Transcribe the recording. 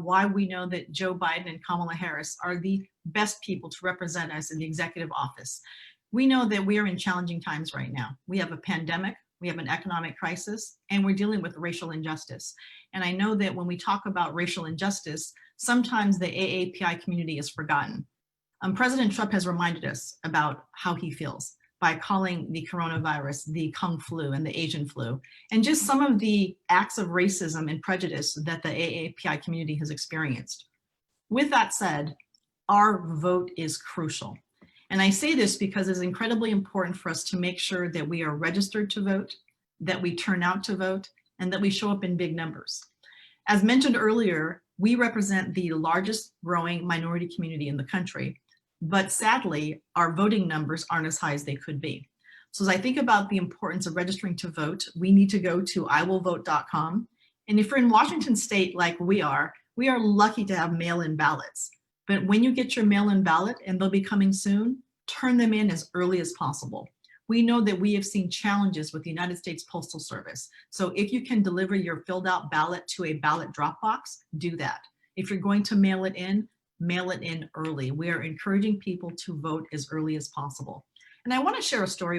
why we know that Joe Biden and Kamala Harris are the best people to represent us in the executive office. We know that we are in challenging times right now. We have a pandemic, we have an economic crisis, and we're dealing with racial injustice. And I know that when we talk about racial injustice, sometimes the AAPI community is forgotten. President Trump has reminded us about how he feels by calling the coronavirus the Kung flu and the Asian flu, and just some of the acts of racism and prejudice that the AAPI community has experienced. With that said, our vote is crucial. And I say this because it's incredibly important for us to make sure that we are registered to vote, that we turn out to vote, and that we show up in big numbers. As mentioned earlier, we represent the largest growing minority community in the country, but sadly, our voting numbers aren't as high as they could be. So as I think about the importance of registering to vote, we need to go to iwillvote.com. And if you're in Washington state like we are lucky to have mail-in ballots. But when you get your mail-in ballot, and they'll be coming soon, turn them in as early as possible. We know that we have seen challenges with the United States Postal Service. So if you can deliver your filled out ballot to a ballot drop box, do that. If you're going to mail it in early. We are encouraging people to vote as early as possible. And I want to share a story